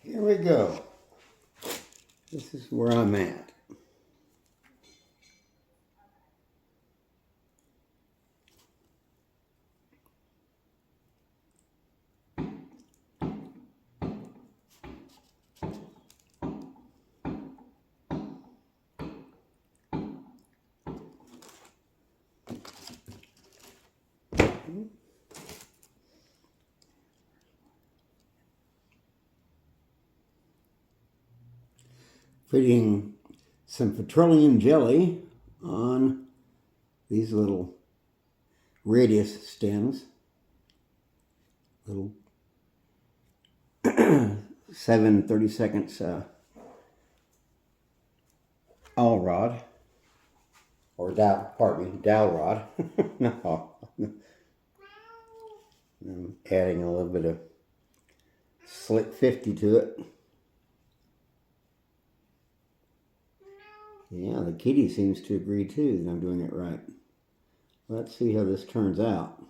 Here we go. This is where I'm at. Putting some petroleum jelly on these little radius stems. Little 7/32 awl rod. Or dowel, pardon me, dowel rod. No. I'm adding a little bit of Slick 50 to it. Yeah, the kitty seems to agree too that I'm doing it right. Let's see how this turns out.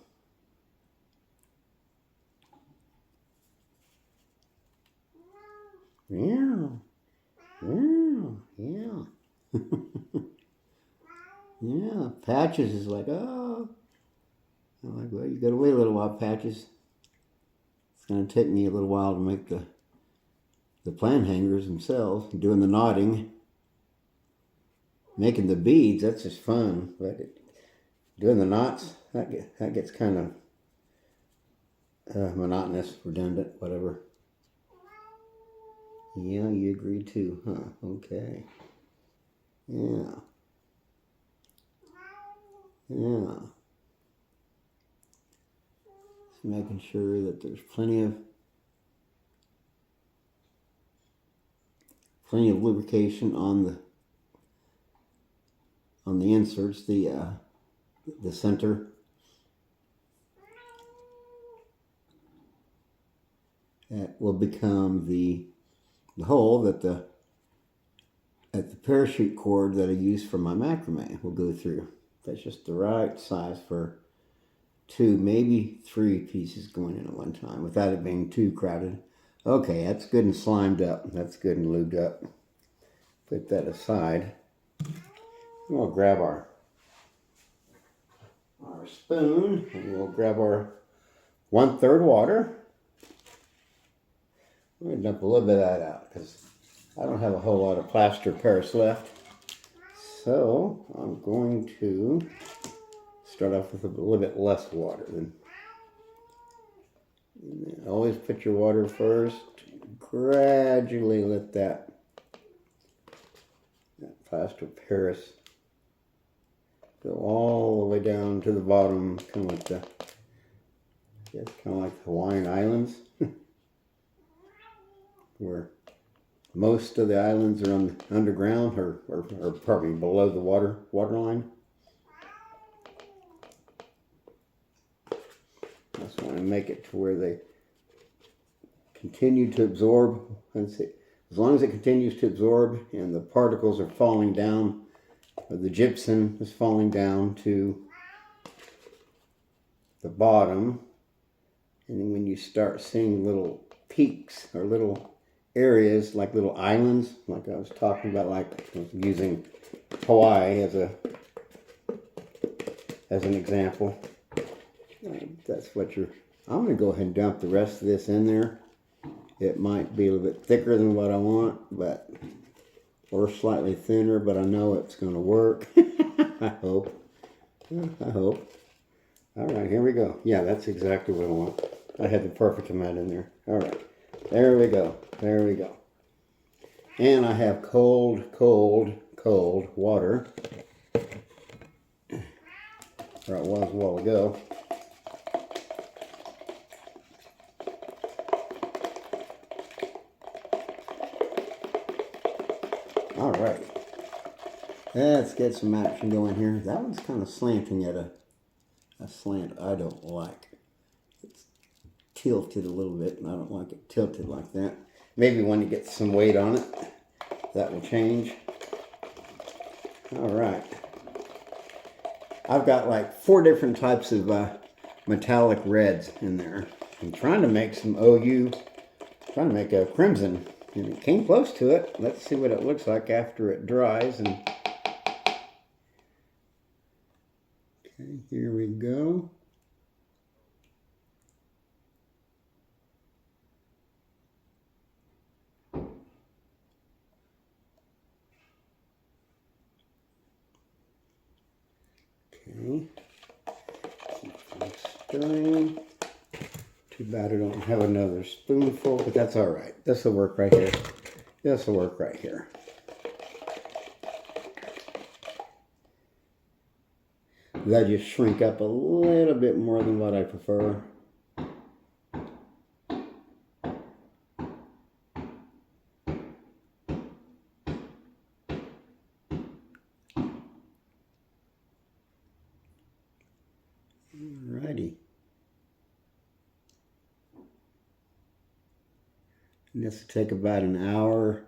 Yeah. Yeah. Yeah. Patches is like, oh. I'm like, well, you gotta wait a little while, Patches. It's gonna take me a little while to make the plant hangers themselves, doing the knotting. Making the beads, that's just fun. But doing the knots, that gets kind of monotonous, redundant, whatever. Yeah, you agreed too, huh? Okay. Yeah. Yeah. Just making sure that there's plenty of lubrication on the inserts, the center. That will become the hole that the parachute cord that I use for my macrame will go through. That's just the right size for 2, maybe 3 pieces going in at one time without it being too crowded. Okay, that's good and slimed up. That's good and lubed up. Put that aside. We'll grab our spoon and we'll grab our 1/3 water. I'm going to dump a little bit of that out because I don't have a whole lot of plaster Paris left. So I'm going to start off with a little bit less water. Always put your water first. Gradually let that plaster Paris go all the way down to the bottom, kind of like the Hawaiian Islands, where most of the islands are underground or probably below the water line. I just want to make it to where they continue to absorb. Let's see, as long as it continues to absorb and the particles are falling down, or the gypsum is falling down to the bottom, and then when you start seeing little peaks or little areas like little islands, like I was talking about, like using Hawaii as an example. That's what I'm going to go ahead and dump the rest of this in there. It might be a little bit thicker than what I want, or slightly thinner, but I know it's going to work. I hope. All right, here we go. Yeah, that's exactly what I want. I had the perfect amount in there. All right, there we go. And I have cold water. Or it was a while ago. All right. Let's get some action going here. That one's kind of slanting at a slant I don't like. It's tilted a little bit, and I don't like it tilted like that. Maybe when it gets some weight on it, that will change. All right. I've got like 4 different types of metallic reds in there. I'm trying to make some OU Trying to make a crimson, and it came close to it. Let's see what it looks like after it dries. And okay, here we go. Okay, stirring. Too bad I don't have another spoonful, but that's all right. This will work right here. This will work right here. That just shrink up a little bit more than what I prefer. Alrighty. And this will take about an hour,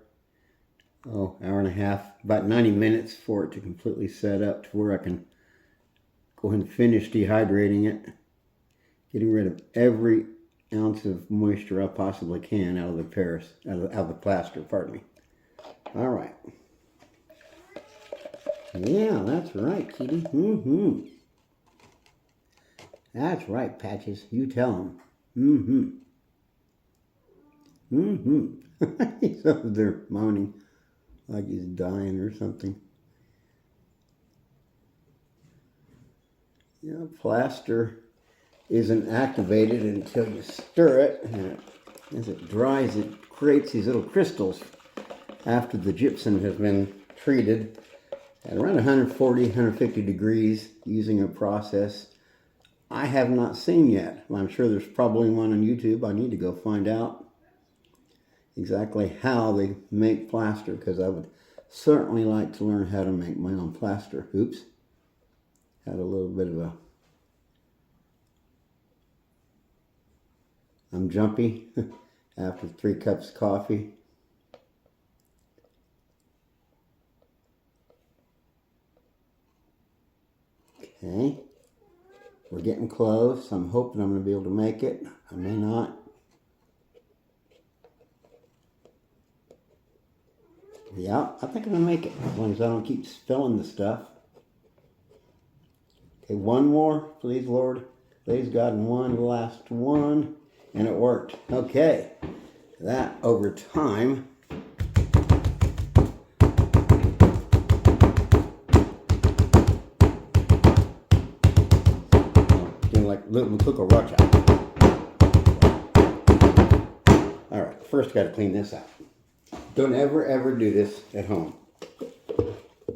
hour and a half, about 90 minutes for it to completely set up to where I can go ahead and finish dehydrating it, getting rid of every ounce of moisture I possibly can out of the Paris, out of the plaster, pardon me. All right. Yeah, that's right, Kitty. Mm-hmm. That's right, Patches. You tell him. Mm-hmm. Mm-hmm. He's over there moaning like he's dying or something. Yeah, plaster isn't activated until you stir it, and as it dries, it creates these little crystals after the gypsum has been treated at around 140, 150 degrees using a process I have not seen yet. I'm sure there's probably one on YouTube. I need to go find out exactly how they make plaster, because I would certainly like to learn how to make my own plaster. Oops. Had a little bit of a... I'm jumpy after 3 cups of coffee. Okay. We're getting close. I'm hoping I'm going to be able to make it. I may not. Yeah, I think I'm going to make it, as long as I don't keep spilling the stuff. Okay, one more, please, Lord. Please, God, and one last one. And it worked. Okay. That, over time, like little cook rock chop. Alright, first got to clean this out. Don't ever do this at home.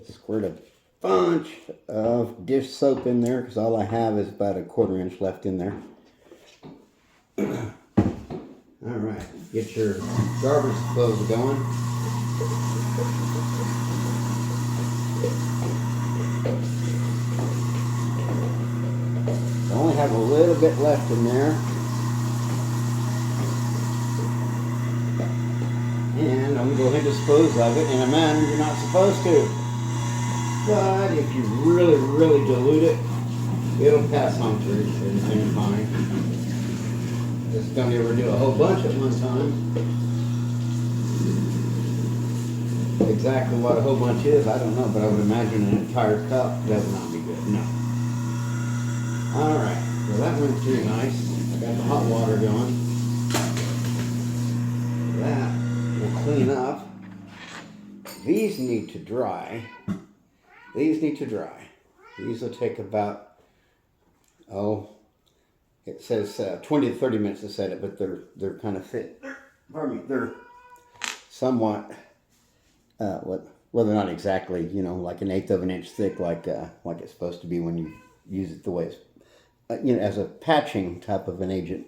Squirt a bunch of dish soap in there, because all I have is about a 1/4 inch left in there. Alright, get your garbage disposal going. I only have a little bit left in there. And I'm going to go ahead and dispose of it in a manner you're not supposed to. But if you really dilute it, it'll pass on through and fine. Just don't ever do a whole bunch at one time. Exactly what a whole bunch is, I don't know, but I would imagine an entire cup, that would not be good, no. Alright, well that went through nice. I got the hot water going. That will clean up. These need to dry. These need to dry. These will take about, it says 20 to 30 minutes to set it, but they're kind of thick. Pardon me, they're somewhat, well, they're not exactly, like 1/8 of an inch thick, like it's supposed to be when you use it the way it's, as a patching type of an agent.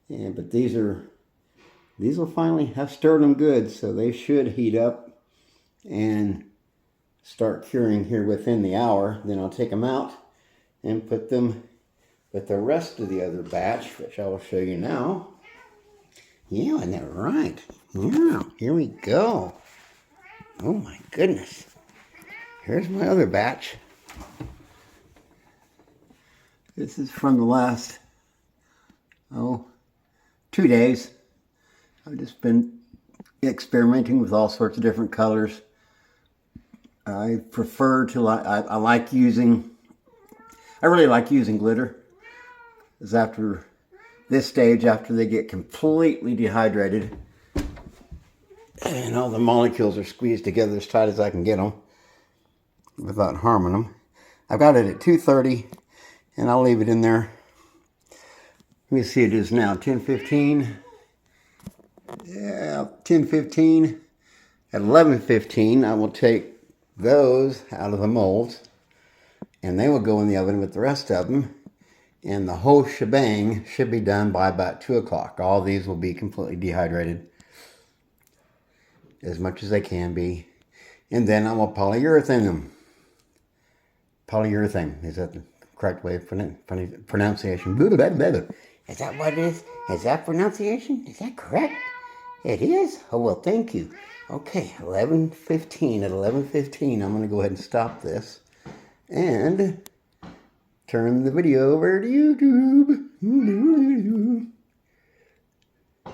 Yeah, but these will finally have stirred them good, so they should heat up and start curing here within the hour. Then I'll take them out and put them with the rest of the other batch, which I will show you now. Yeah, isn't that right? Yeah, here we go. Oh my goodness. Here's my other batch. This is from the last, 2 days. I've just been experimenting with all sorts of different colors. I prefer to I like using, I really like using glitter. Because after this stage, after they get completely dehydrated and all the molecules are squeezed together as tight as I can get them without harming them. I've got it at 230 and I'll leave it in there. Let me see, it is now 10:15. Yeah, 10:15. At 11:15, I will take those out of the molds and they will go in the oven with the rest of them. And the whole shebang should be done by about 2 o'clock. All these will be completely dehydrated as much as they can be. And then I will polyurethane them. Polyurethane, is that the correct way of pronunciation? Is that what it is? Is that pronunciation? Is that correct? It is? Oh, well, thank you. Okay, 11:15. At 11:15, I'm going to go ahead and stop this and turn the video over to YouTube.